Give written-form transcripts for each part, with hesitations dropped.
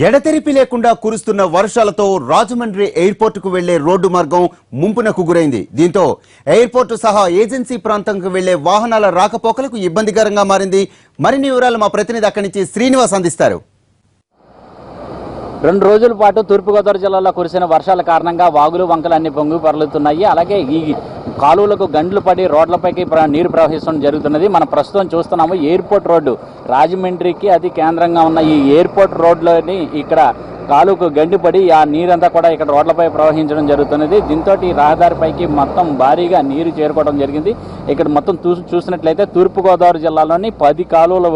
ఎడతెరిపి లేకుండా కురుస్తున్న వర్షాలతో రాజమండ్రి ఎయిర్పోర్టుకు వెళ్లే రోడ్డు మార్గం ముంపునకు గురైంది. దీంతో ఎయిర్పోర్టు సహా ఏజెన్సీ ప్రాంతంకు వెళ్లే వాహనాల రాకపోకలకు ఇబ్బందికరంగా మారింది. మరిన్ని వివరాలు మా ప్రతినిధి అక్కడి నుంచి శ్రీనివాస్ అందిస్తారు. 2 రోజుల పాటు తూర్పుగోదావరి జిల్లాలో కురిసిన వర్షాల కారణంగా వాగులు వంకలన్నీ పొంగి పొర్లుతున్నాయి. అలాగే ఈ కాలువలకు గండ్లు పడి రోడ్లపైకి నీరు ప్రవహించడం జరుగుతున్నది. మనం ప్రస్తుతం చూస్తున్నాము ఎయిర్పోర్ట్ రోడ్డు. రాజమండ్రికి అతి కేంద్రంగా ఉన్న ఈ ఎయిర్పోర్ట్ రోడ్లోని ఇక్కడ కాలువకు గండిపడి ఆ నీరంతా కూడా ఇక్కడ రోడ్లపై ప్రవహించడం జరుగుతున్నది. దీంతో ఈ రహదారిపైకి మొత్తం భారీగా నీరు చేరుకోవడం జరిగింది. ఇక్కడ మొత్తం చూసినట్లయితే తూర్పుగోదావరి జిల్లాలోని 10 కాలువలు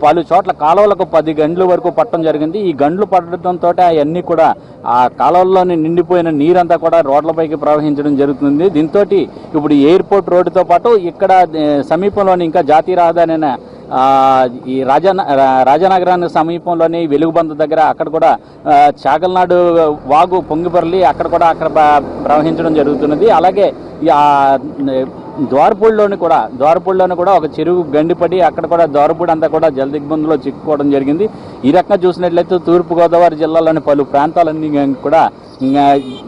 పలు చోట్ల కాలువలకు 10 గంటల వరకు పట్టడం జరిగింది. ఈ గంటలు పట్టడంతో అవన్నీ కూడా ఆ కాలువల్లోని నిండిపోయిన నీరంతా కూడా రోడ్లపైకి ప్రవహించడం జరుగుతుంది. దీంతో ఇప్పుడు ఎయిర్పోర్ట్ రోడ్డుతో పాటు ఇక్కడ సమీపంలోని ఇంకా జాతీయ రహదారి ఈ రాజానగరానికి సమీపంలోని వెలుగుబంద దగ్గర అక్కడ కూడా చాగల్నాడు వాగు పొంగిపొర్లి అక్కడ ప్రవహించడం జరుగుతున్నది. అలాగే ద్వారపూడిలోని కూడా ఒక చెరువు గండిపడి అక్కడ కూడా ద్వారపూడి అంతా కూడా జలదిగ్బంధంలో చిక్కుకోవడం జరిగింది. ఈ రకంగా చూసినట్లయితే తూర్పుగోదావరి జిల్లాలోని పలు ప్రాంతాలన్నీ కూడా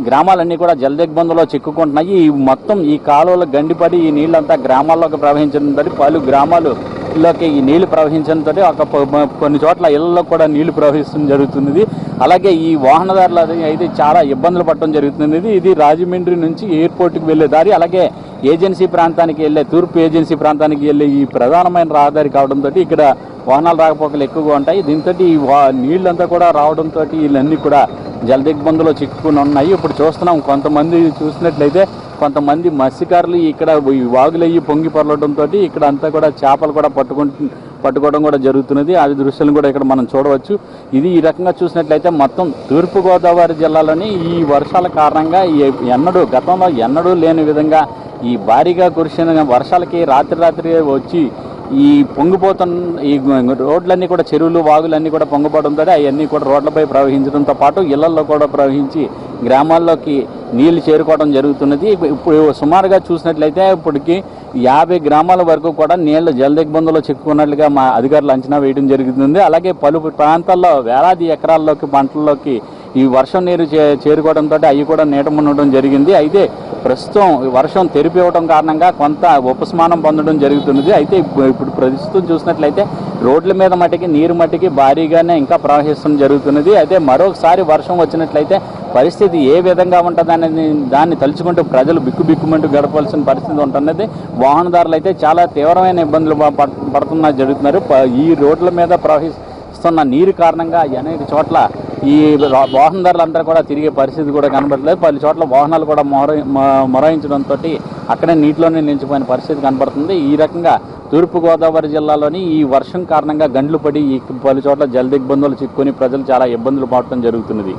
గ్రామాలన్నీ కూడా జలదిగ్బంధంలో చిక్కుకుంటున్నాయి. మొత్తం ఈ కాలువలో గండిపడి ఈ నీళ్ళంతా గ్రామాల్లోకి ప్రవహించడంతో పలు గ్రామాలలోకి ఈ నీళ్లు ప్రవహించడంతో కొన్ని చోట్ల ఇళ్లలో కూడా నీళ్లు ప్రవహించడం జరుగుతున్నది. అలాగే ఈ వాహనదారులు అయితే చాలా ఇబ్బందులు పడటం జరుగుతున్నది. ఇది రాజమండ్రి నుంచి ఎయిర్పోర్ట్కి వెళ్లే దారి, అలాగే ఏజెన్సీ ప్రాంతానికి వెళ్ళే తూర్పు ఏజెన్సీ ప్రాంతానికి వెళ్ళే ఈ ప్రధానమైన రహదారి కావడంతో ఇక్కడ వాహనాలు రాకపోకలు ఎక్కువగా ఉంటాయి. దీంతో ఈ నీళ్ళంతా కూడా రావడంతో వీళ్ళన్నీ కూడా జలదిగ్బంధంలో చిక్కుకుని ఉన్నాయి. ఇప్పుడు చూస్తున్నాం కొంతమంది చూసినట్లయితే కొంతమంది మత్స్యకారులు ఇక్కడ ఈ వాగులయ్యి పొంగి పొరలడంతో ఇక్కడ అంతా కూడా చేపలు కూడా పట్టుకోవడం కూడా జరుగుతున్నది. ఆ దృశ్యాలను కూడా ఇక్కడ మనం చూడవచ్చు. ఇది ఈ రకంగా చూసినట్లయితే మొత్తం తూర్పుగోదావరి జిల్లాలోని ఈ వర్షాల కారణంగా గతంలో ఎన్నడూ లేని విధంగా ఈ భారీగా కురిసిన వర్షాలకి రాత్రి వచ్చి ఈ పొంగిపోతున్న ఈ రోడ్లన్నీ కూడా చెరువులు వాగులన్నీ కూడా పొంగిపోవడంతో అవన్నీ కూడా రోడ్లపై ప్రవహించడంతో పాటు ఇళ్లలో కూడా ప్రవహించి గ్రామాల్లోకి నీళ్లు చేరుకోవడం జరుగుతున్నది. ఇప్పుడు సుమారుగా చూసినట్లయితే ఇప్పటికి 50 గ్రామాల వరకు కూడా నీళ్లు జలదిగ్బంధంలో చిక్కుకున్నట్లుగా మా అధికారులు అంచనా వేయడం జరుగుతుంది. అలాగే పలు ప్రాంతాల్లో వేలాది ఎకరాల్లోకి పంటల్లోకి ఈ వర్షం నీరు చేరుకోవడంతో అవి కూడా నీట మునగడం జరిగింది. అయితే ప్రస్తుతం వర్షం తెరిపివ్వడం కారణంగా కొంత ఉపశమనం పొందడం జరుగుతున్నది. అయితే ఇప్పుడు ప్రస్తుతం చూసినట్లయితే రోడ్ల మీద నీరు మట్టికి భారీగానే ఇంకా ప్రవహించడం జరుగుతున్నది. అయితే మరొకసారి వర్షం వచ్చినట్లయితే పరిస్థితి ఏ విధంగా ఉంటుందనేది దాన్ని తలుచుకుంటూ ప్రజలు బిక్కుమంటూ గడపాల్సిన పరిస్థితి ఉంటున్నది. వాహనదారులు అయితే చాలా తీవ్రమైన ఇబ్బందులు పడుతున్నా జరుగుతున్నారు. ఈ రోడ్ల మీద ప్రవహిస్తున్న నీరు కారణంగా అనేక చోట్ల ఈ వాహనదారులంతా కూడా తిరిగే పరిస్థితి కూడా కనబడలేదు. పలు చోట్ల వాహనాలు కూడా మొరాయించడంతో అక్కడే నీటిలోనే నిలిచిపోయిన పరిస్థితి కనబడుతుంది. ఈ రకంగా తూర్పుగోదావరి జిల్లాలోని ఈ వర్షం కారణంగా గండ్లు పడి ఈ పలు చోట్ల జలదిగ్బంధులు చిక్కుకొని ప్రజలు చాలా ఇబ్బందులు పడటం జరుగుతున్నది.